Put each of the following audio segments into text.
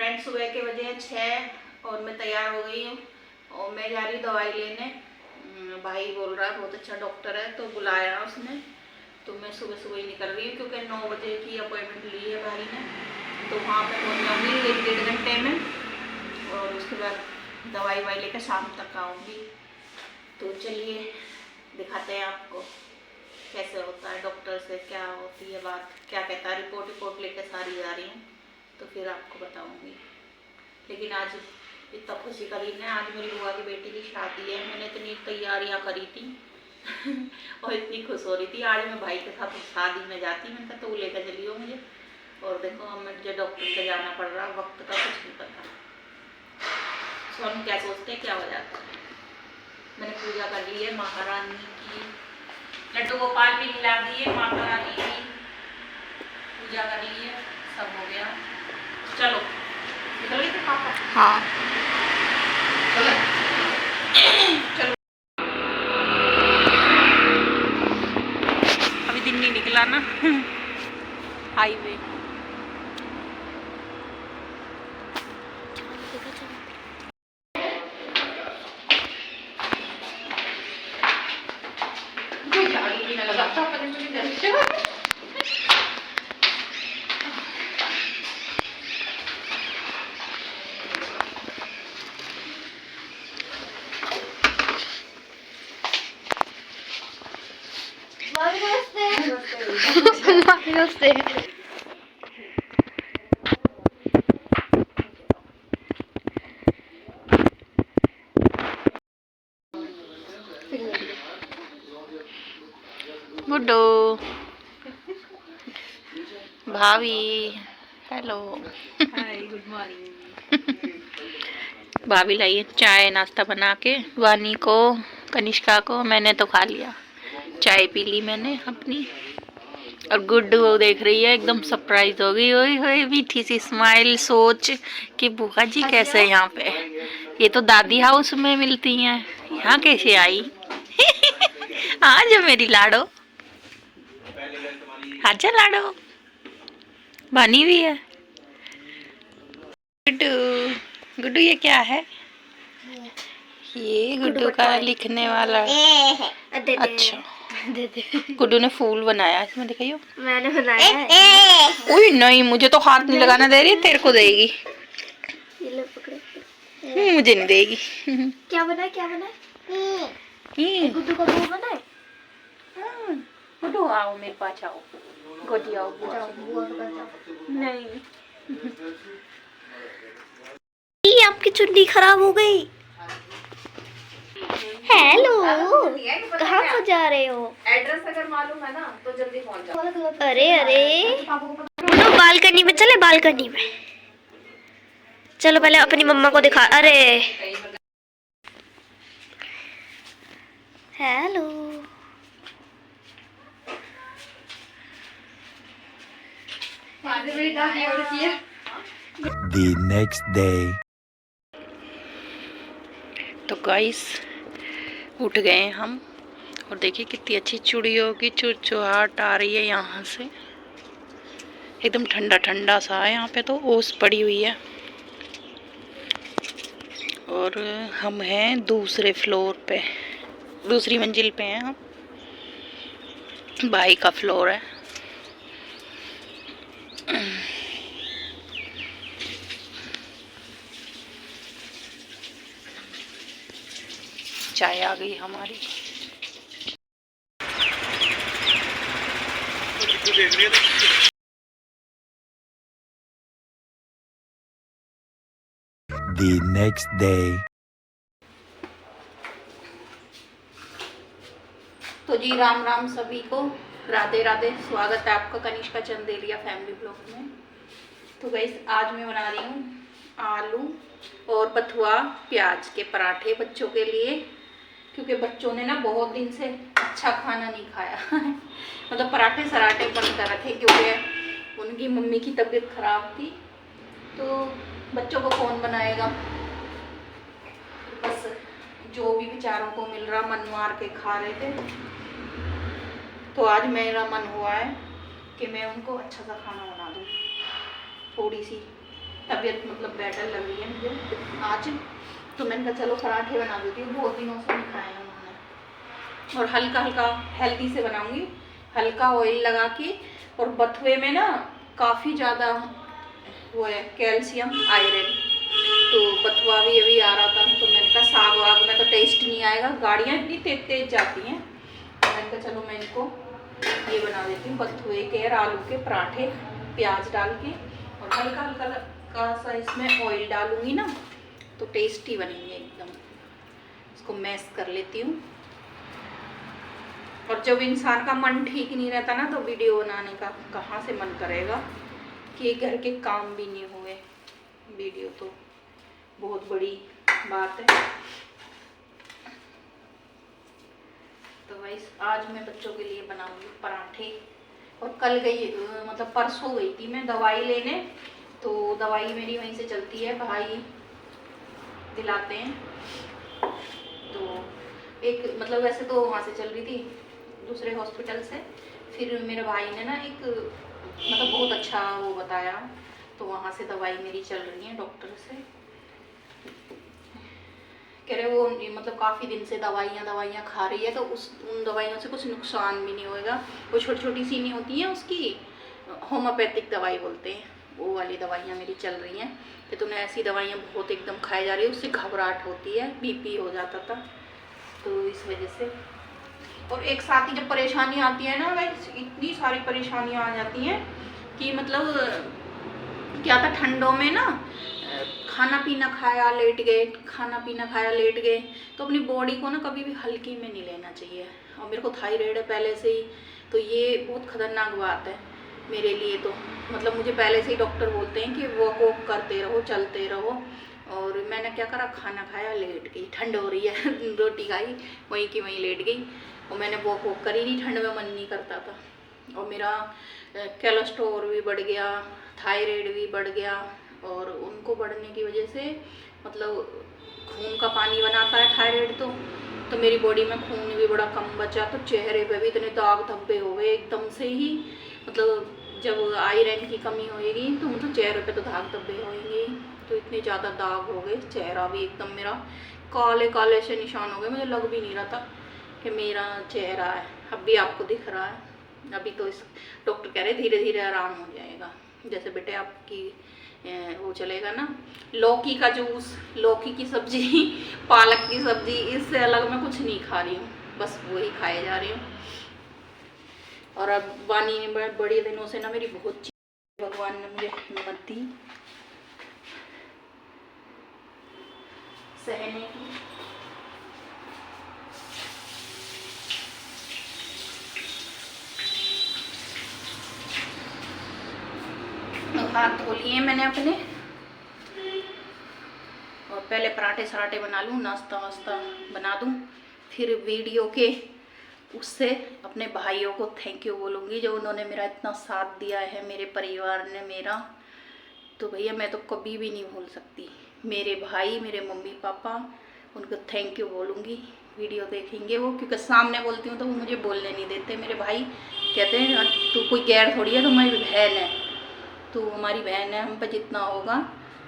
Friends सुबह के बजे 6 और मैं तैयार हो गई हूँ और मैं जा रही हूँ दवाई लेने। भाई बोल रहा है बहुत अच्छा डॉक्टर है तो बुलाया उसने, तो मैं सुबह सुबह ही निकल रही हूँ क्योंकि 9 बजे की अपॉइंटमेंट ली है भाई ने। तो वहाँ पे पहुँच जाऊँगी 1-1.5 घंटे में और उसके बाद दवाई वाई लेकर शाम तक आऊँगी। तो चलिए दिखाते हैं आपको कैसे होता है, डॉक्टर से क्या होती है बात, क्या कहता है। रिपोर्ट लेकर सारी जा रही हूँ तो फिर आपको बताऊँगी। लेकिन आज इतना खुशी का दिन है, आज मेरी बुआ की बेटी की शादी है। मैंने इतनी तैयारियां करी थी और इतनी खुश हो रही थी। आज मैं भाई के साथ शादी में जाती, मैंने कहा तो लेकर चलियो मुझे। और देखो अब मुझे डॉक्टर से जाना पड़ रहा, वक्त का कुछ नहीं पता। सो हम क्या सोचते हैं क्या हो जाता है। मैंने पूजा कर ली है महारानी की, लड्डू गोपाल भी खिला दिए, माता रानी की पूजा कर ली है, सब हो गया। चलो निकल गए थे पापा? हाँ चलो चलो। अभी दिन नहीं निकला ना हाईवे। नमस्ते। गुड्डू भाभी हेलो हाय गुड मॉर्निंग। भाभी लाई चाय नाश्ता बना के वानी को कनिष्का को। मैंने तो खा लिया, चाय पी ली मैंने अपनी। और गुड्डू वो देख रही है एकदम सरप्राइज हो गई, ओए होए मीठी सी स्माइल सोच कि बुआ जी कैसे है यहाँ पे। ये तो दादी हाउस में मिलती हैं, यहाँ कैसे आई आज मेरी लाडो, आजा लाडो। बनी हुई है गुड्डू। गुड्डू ये क्या है? ये गुड्डू का लिखने वाला। अच्छा गुड्डू ने फूल बनाया, इसमें दिखाइयो। मैंने बनाया है। उई नहीं, मुझे तो हाथ नहीं लगाना दे रही, तेरे को देगी। ये लो पकड़ो। मुझे नहीं देगी। क्या बना गुड्डू का वो बना है। गुड्डू आओ मेरे पास आओ, गोदी आओ। नहीं ये आपकी चुन्नी खराब हो गई। हेलो कहाँ को जा रहे हो? एड्रेस अगर मालूम है ना तो जल्दी पहुंच जाओ। अरे बोलो बालकनी में चले, बालकनी में चलो। पहले अपनी मम्मा को दिखा। अरे हेलो The next day. तो गाइस उठ गए हम और देखिए कितनी अच्छी चिड़ियों की चुहचुहाट आ रही है यहाँ से। एकदम ठंडा ठंडा सा है यहाँ पे, तो ओस पड़ी हुई है। और हम हैं दूसरे फ्लोर पे, दूसरी मंजिल पे हैं हम। भाई का फ्लोर है। चाय आ गई हमारी। The next day. तो जी राम राम सभी को, राधे राधे। स्वागत है आपका कनिष्का चंदेलिया फैमिली ब्लॉग में। तो गाइस आज मैं बना रही हूँ आलू और बथुआ प्याज के पराठे बच्चों के लिए, क्योंकि बच्चों ने ना बहुत दिन से अच्छा खाना नहीं खाया मतलब पराठे सराठे बंद कर रखे, क्योंकि उनकी मम्मी की तबीयत खराब थी। तो बच्चों को कौन बनाएगा, बस जो भी बेचारों को मिल रहा मन मार के खा रहे थे। तो आज मेरा मन हुआ है कि मैं उनको अच्छा सा खाना बना दूँ, थोड़ी सी तबीयत मतलब बेटर लग रही है मुझे आज, तो मैंने कहा चलो पराठे बना देती हूँ, बहुत दिनों से नहीं खाए हैं उन्होंने। और हल्का हल्का हेल्दी से बनाऊंगी, हल्का ऑयल लगा के। और बथुए में ना काफ़ी ज़्यादा वो है कैल्शियम आयरन, तो बथुआ भी अभी आ रहा था, तो मैंने कहा साग वाग में तो टेस्ट नहीं आएगा, गाड़ियाँ इतनी तेज तेज जाती हैं, तो मैंने कहा चलो मैं इनको ये बना देती हूँ बथुए के और आलू के पराठे प्याज डाल के। और हल्का हल्का सा इसमें ऑयल डालूंगी ना तो टेस्टी बनेंगे एकदम। इसको मैश कर लेती हूँ। और जब इंसान का मन ठीक नहीं रहता ना तो वीडियो बनाने का कहाँ से मन करेगा, कि घर के काम भी नहीं हुए, वीडियो तो बहुत बड़ी बात है। तो भाई आज मैं बच्चों के लिए बनाऊंगी पराठे। और कल गई मतलब परसों गई थी मैं दवाई लेने, तो दवाई मेरी वहीं से चलती है, भाई दिलाते हैं। तो एक मतलब वैसे तो वहाँ से चल रही थी दूसरे हॉस्पिटल से, फिर मेरे भाई ने ना एक मतलब बहुत अच्छा वो बताया, तो वहाँ से दवाई मेरी चल रही है डॉक्टर से। कह रहे वो मतलब काफ़ी दिन से दवाइयाँ खा रही है, तो उन दवाइयों से कुछ नुकसान भी नहीं होएगा। वो छोटी छोटी सी नहीं होती हैं, उसकी होम्योपैथिक दवाई बोलते हैं, वो वाली दवाइयाँ मेरी चल रही हैं। तो तुम्हें ऐसी दवाइयाँ बहुत एकदम खाई जा रही है, उससे घबराहट होती है, बीपी हो जाता था, तो इस वजह से। और एक साथ ही जब परेशानी आती है ना भाई, इतनी सारी परेशानियाँ आ जाती हैं कि मतलब क्या था, ठंडों में ना खाना पीना खाया लेट गए, खाना पीना खाया लेट गए, तो अपनी बॉडी को ना कभी भी हल्की में नहीं लेना चाहिए। और मेरे को थायराइड है पहले से ही, तो ये बहुत खतरनाक बात है मेरे लिए। तो मतलब मुझे पहले से ही डॉक्टर बोलते हैं कि वॉक करते रहो, चलते रहो। और मैंने क्या करा, खाना खाया लेट गई, ठंड हो रही है रोटी खाई वहीं की वहीं लेट गई, और मैंने वॉक करी नहीं, ठंड में मन नहीं करता था। और मेरा कोलेस्ट्रॉल भी बढ़ गया, थायराइड भी बढ़ गया, और उनको बढ़ने की वजह से मतलब खून का पानी बनाता है थायराइड, तो मेरी बॉडी में खून भी बड़ा कम बचा, तो चेहरे पे भी इतने दाग धब्बे हो गए एकदम से ही। मतलब जब आयरन की कमी होएगी तो मतलब चेहरे पे तो दाग धब्बे होएंगे, तो इतने ज़्यादा दाग हो गए, चेहरा भी एकदम मेरा काले काले से निशान हो गए, मुझे लग भी नहीं रहा था कि मेरा चेहरा है। अब भी आपको दिख रहा है, अभी तो इस डॉक्टर कह रहे धीरे धीरे आराम हो जाएगा। जैसे बेटे आपकी वो चलेगा ना, लौकी का जूस, लौकी की सब्जी, पालक की सब्जी, इससे अलग मैं कुछ नहीं खा रही हूँ, बस वही खाए जा रही हूँ। और अब वानी ने बड़े दिनों से ना मेरी बहुत चीज़ भगवान ने मुझे हिम्मत दी सहने की। हाथ धो लिए मैंने अपने, और पहले पराठे सराठे बना लूँ, नाश्ता वास्ता बना दूँ, फिर वीडियो के उससे अपने भाइयों को थैंक यू बोलूँगी जो उन्होंने मेरा इतना साथ दिया है, मेरे परिवार ने मेरा। तो भैया मैं तो कभी भी नहीं भूल सकती, मेरे भाई, मेरे मम्मी पापा, उनको थैंक यू बोलूँगी। वीडियो देखेंगे वो, क्योंकि सामने बोलती हूँ तो वो मुझे बोलने नहीं देते। मेरे भाई कहते हैं तू कोई गैर थोड़ी है, तुम्हारी बहन है, तू हमारी बहन है, हम पे जितना होगा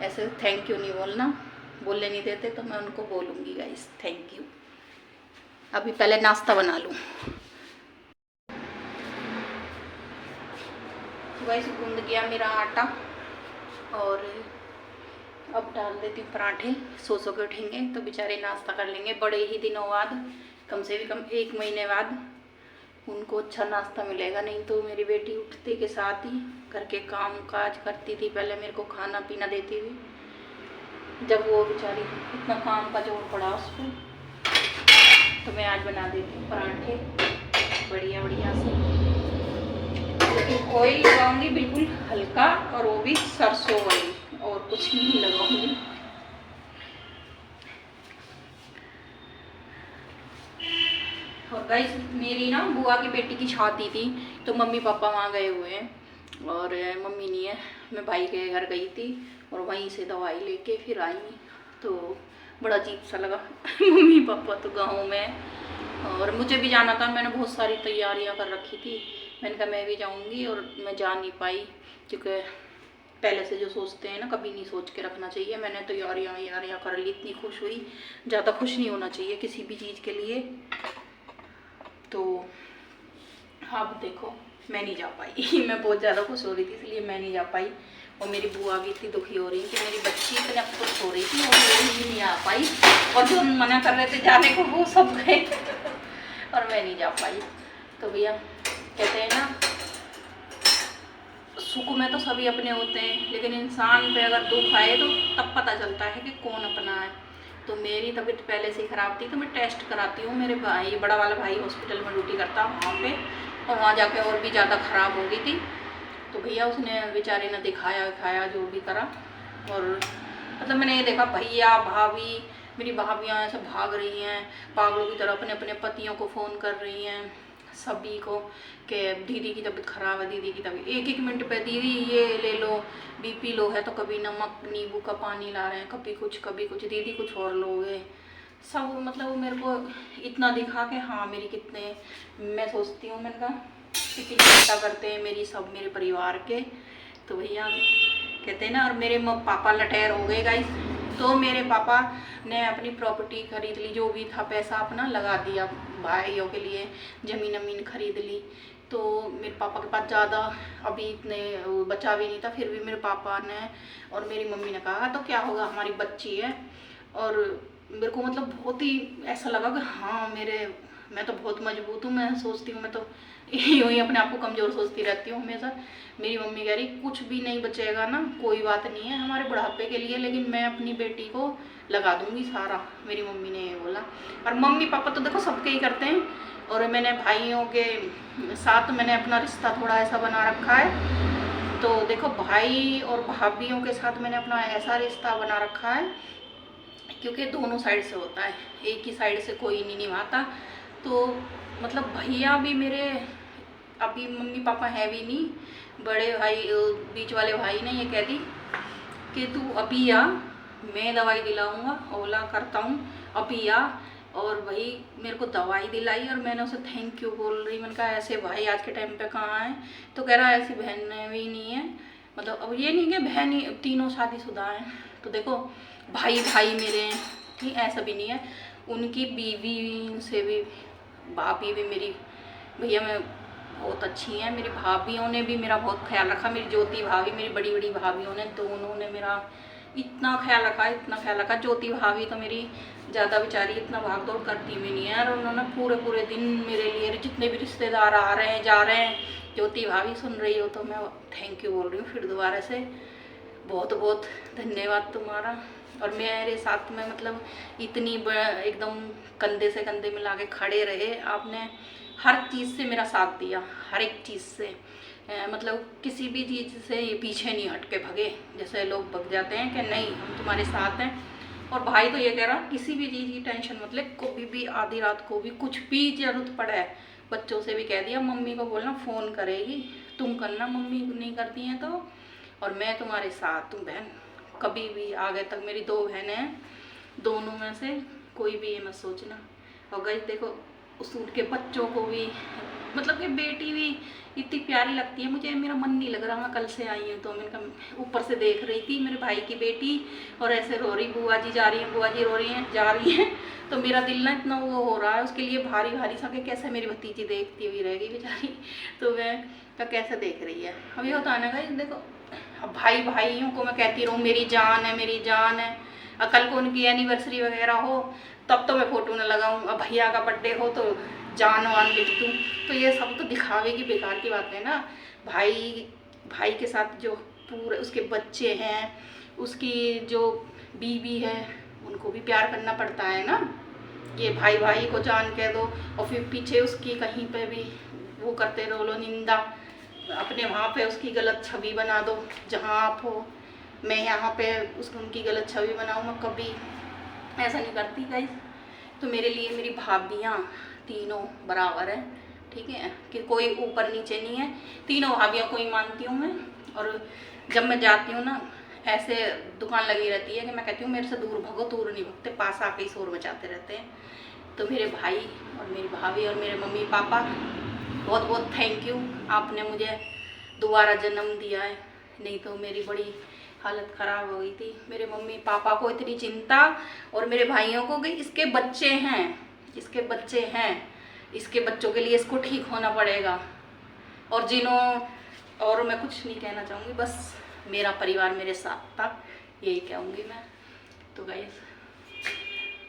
ऐसे थैंक यू नहीं बोलना, बोलने नहीं देते, तो मैं उनको बोलूँगी गाइस थैंक यू। अभी पहले नाश्ता बना लूँ। गाइस गूंद गया मेरा आटा, और अब डाल देती हूँ पराठे। सो के उठेंगे तो बेचारे नाश्ता कर लेंगे, बड़े ही दिनों बाद, कम से भी कम 1 महीने बाद उनको अच्छा नाश्ता मिलेगा। नहीं तो मेरी बेटी उठते के साथ ही घर के काम काज करती थी, पहले मेरे को खाना पीना देती थी, जब वो बेचारी इतना काम का जोर पड़ा उस पर, तो मैं आज बना देती हूँ पराठे बढ़िया बढ़िया से। लेकिन ऑयल लगाऊंगी बिल्कुल हल्का, और वो भी सरसों ऑयल, और कुछ नहीं लगाऊंगी। और गाइस मेरी ना बुआ की बेटी की शादी थी, तो मम्मी पापा वहाँ गए हुए हैं, और मम्मी नहीं है, मैं भाई के घर गई थी, और वहीं से दवाई लेके फिर आई, तो बड़ा अजीब सा लगा मम्मी पापा तो गाँव में, और मुझे भी जाना था, मैंने बहुत सारी तैयारियां कर रखी थी, मैंने कहा मैं भी जाऊंगी, और मैं जा नहीं पाई क्योंकि पहले से जो सोचते हैं ना, कभी नहीं सोच के रखना चाहिए। मैंने तो यार कर ली, इतनी खुश हुई। ज़्यादा खुश नहीं होना चाहिए किसी भी चीज़ के लिए। तो अब देखो मैं नहीं जा पाई मैं बहुत ज़्यादा खुश हो रही थी, इसलिए मैं नहीं जा पाई। और मेरी बुआ भी इतनी दुखी हो रही थी, मेरी बच्ची इतने खुश हो रही थी और मेरी भी नहीं आ पाई। और जो मना कर रहे थे जाने को वो सब गए और मैं नहीं जा पाई। तो भैया कहते हैं ना, सुख में तो सभी अपने होते हैं, लेकिन इंसान पे अगर दुख आए तो तब पता चलता है कि कौन अपना है। तो मेरी तबीयत पहले से ही ख़राब थी, तो मैं टेस्ट कराती हूँ। मेरे भाई, बड़ा वाला भाई हॉस्पिटल में ड्यूटी करता वहाँ पे, और वहाँ जाके और भी ज़्यादा ख़राब हो गई थी। तो भैया उसने बेचारे ने दिखाया जो भी करा। और मतलब मैंने ये देखा भैया भाभी, मेरी भाभियाँ ऐसे भाग रही हैं पागलों की तरह, अपने अपने पतियों को फ़ोन कर रही हैं सभी को कि दीदी की तबीयत ख़राब है, दीदी की तबीयत। एक मिनट पे दीदी ये ले लो, बीपी लो है, तो कभी नमक नींबू का पानी ला रहे हैं, कभी कुछ दीदी कुछ और लोगे सब। मतलब मेरे को इतना दिखा के हाँ मेरी कितने, मैं सोचती हूँ मैंने कहा कितनी चिंता करते हैं मेरी सब, मेरे परिवार के। तो भैया कहते हैं ना, और मेरे पापा लटेर हो गए गाइस। तो मेरे पापा ने अपनी प्रॉपर्टी खरीद ली, जो भी था पैसा अपना लगा दिया भाइयों के लिए, ज़मीन खरीद ली। तो मेरे पापा के पास ज़्यादा अभी इतने बचा भी नहीं था, फिर भी मेरे पापा ने और मेरी मम्मी ने कहा तो क्या होगा, हमारी बच्ची है। और मेरे को मतलब बहुत ही ऐसा लगा कि हाँ मैं तो बहुत मजबूत हूँ। मैं सोचती हूँ, मैं तो यूँ ही अपने आप को कमज़ोर सोचती रहती हूँ हमेशा। मेरी मम्मी कह रही कुछ भी नहीं बचेगा ना, कोई बात नहीं है हमारे बुढ़ापे के लिए, लेकिन मैं अपनी बेटी को लगा दूँगी सारा, मेरी मम्मी ने ये बोला। और मम्मी पापा तो देखो सबके ही करते हैं, और मैंने भाइयों के साथ मैंने अपना रिश्ता थोड़ा ऐसा बना रखा है। तो देखो भाई और भाभियों के साथ मैंने अपना ऐसा रिश्ता बना रखा है, क्योंकि दोनों साइड से होता है, एक ही साइड से कोई नहीं निभाता। तो मतलब भैया भी मेरे अभी मम्मी पापा है भी नहीं, बड़े भाई बीच वाले भाई ने ये कह दी कि तू अभी आ, मैं दवाई दिलाऊंगा, ओला करता हूँ, अभी आ। और वही मेरे को दवाई दिलाई, और मैंने उसे थैंक यू बोल रही। मैंने कहा ऐसे भाई आज के टाइम पे कहाँ है। तो कह रहा है ऐसी बहन भी नहीं है, मतलब अब ये नहीं कि बहन ही, तीनों शादीशुदा हैं। तो देखो भाई मेरे हैं, ठीक ऐसा भी नहीं है। उनकी बीवी से भी, भाभी भी मेरी भैया में बहुत अच्छी हैं। मेरी भाभीयों ने भी मेरा बहुत ख्याल रखा। मेरी ज्योति भाभी, मेरी बड़ी भाभीयों ने, दोनों ने मेरा इतना ख्याल रखा। ज्योति भाभी तो मेरी ज़्यादा बेचारी इतना भाग दौड़ करती भी नहीं है, और उन्होंने पूरे दिन मेरे लिए, जितने भी रिश्तेदार आ रहे हैं जा रहे हैं, ज्योति भाभी सुन रही हो तो मैं थैंक यू बोल रही हूँ फिर दोबारा से, बहुत बहुत धन्यवाद तुम्हारा। और मेरे साथ में मतलब इतनी एकदम कंधे से कंधे मिला के खड़े रहे आपने, हर चीज़ से मेरा साथ दिया, हर एक चीज़ से। मतलब किसी भी चीज़ से ये पीछे नहीं हट के भगे, जैसे लोग भग जाते हैं कि नहीं हम तुम्हारे साथ हैं। और भाई तो ये कह रहा किसी भी चीज़ की टेंशन मत ले, कभी भी आधी रात को भी कुछ भी ज़रूरत पड़े, बच्चों से भी कह दिया मम्मी को बोलना फ़ोन करेगी, तुम करना, मम्मी नहीं करती हैं तो, और मैं तुम्हारे साथ हूँ बहन, कभी भी आगे तक। मेरी 2 बहनें हैं, दोनों में से कोई भी ये मत सोचना। और गई देखो उस उनके बच्चों को भी, मतलब कि बेटी भी इतनी प्यारी लगती है मुझे। मेरा मन नहीं लग रहा, मैं कल से आई हूँ तो मैंने ऊपर से देख रही थी मेरे भाई की बेटी, और ऐसे रो रही, बुआ जी जा रही हैं, बुआ जी रो रही हैं, जा रही हैं। तो मेरा दिल ना इतना वो हो रहा है उसके लिए, भारी सा कि कैसे मेरी भतीजी देखती हुई रहेगी बेचारी। तो मैं तो कैसे देख रही है। अब ये होता है ना भाई, देखो अब भाइयों को मैं कहती रहूँ मेरी जान है, मेरी जान है। कल को उनकी एनिवर्सरी वगैरह हो तब तो मैं फ़ोटो न लगाऊँ, अब भैया का बर्थडे हो तो जान वान लिख दूँ। तो ये सब तो दिखावे की बेकार की बात है ना। भाई के साथ जो पूरे उसके बच्चे हैं, उसकी जो बीवी है, उनको भी प्यार करना पड़ता है ना। ये भाई को जान कह दो और फिर पीछे उसकी कहीं पे भी वो करते रहो लो निंदा, अपने वहाँ पे उसकी गलत छवि बना दो। जहाँ आप हो मैं यहाँ पे उनकी गलत छवि बनाऊँ, मैं कभी ऐसा नहीं करती गाइस। तो मेरे लिए मेरी भाभियाँ तीनों बराबर हैं, ठीक है, कि कोई ऊपर नीचे नहीं है। तीनों भाभियों को ही मानती हूँ मैं। और जब मैं जाती हूँ ना, ऐसे दुकान लगी रहती है कि मैं कहती हूँ मेरे से दूर भगो, दूर नहीं भगते, पास आके ही शोर मचाते रहते हैं। तो मेरे भाई और मेरी भाभी और मेरे मम्मी पापा बहुत बहुत थैंक यू, आपने मुझे दोबारा जन्म दिया है, नहीं तो मेरी बड़ी हालत ख़राब हो गई थी। मेरे मम्मी पापा को इतनी चिंता और मेरे भाइयों को कि इसके बच्चे हैं, इसके बच्चे हैं, इसके बच्चों के लिए इसको ठीक होना पड़ेगा। और मैं कुछ नहीं कहना चाहूँगी, बस मेरा परिवार मेरे साथ था, यही कहूँगी मैं। तो गाइस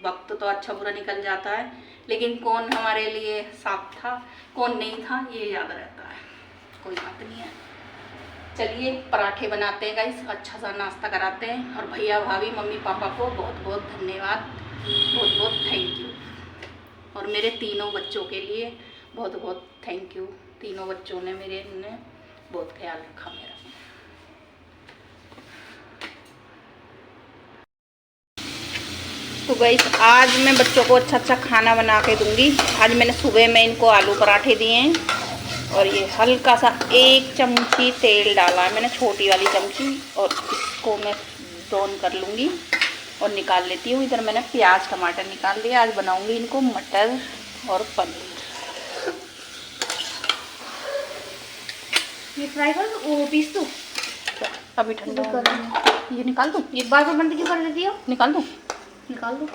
वक्त तो अच्छा बुरा निकल जाता है, लेकिन कौन हमारे लिए साथ था कौन नहीं था ये याद रहता है। कोई बात नहीं है, चलिए पराठे बनाते हैं गाइस, अच्छा सा नाश्ता कराते हैं। और भैया भाभी मम्मी पापा को बहुत बहुत धन्यवाद, बहुत बहुत थैंक यू। और मेरे तीनों बच्चों के लिए बहुत बहुत थैंक यू। तीनों बच्चों ने बहुत ख्याल रखा मेरा। तो गाइस आज मैं बच्चों को अच्छा अच्छा खाना बना के दूंगी। आज मैंने सुबह में इनको आलू पराठे दिए हैं और ये हल्का सा 1 चमची तेल डाला है मैंने, छोटी वाली चमची, और इसको मैं ब्राउन कर लूँगी और निकाल लेती हूँ। इधर मैंने प्याज टमाटर निकाल दिया। आज बनाऊँगी इनको मटर और पनीर। ये फ्राई कर दो, वो पीस दो। अभी ठंडा हो गया। ये निकाल दूँ? ये बार बार बंद क्यों कर देती हो? निकाल दूँ? निकाल दो।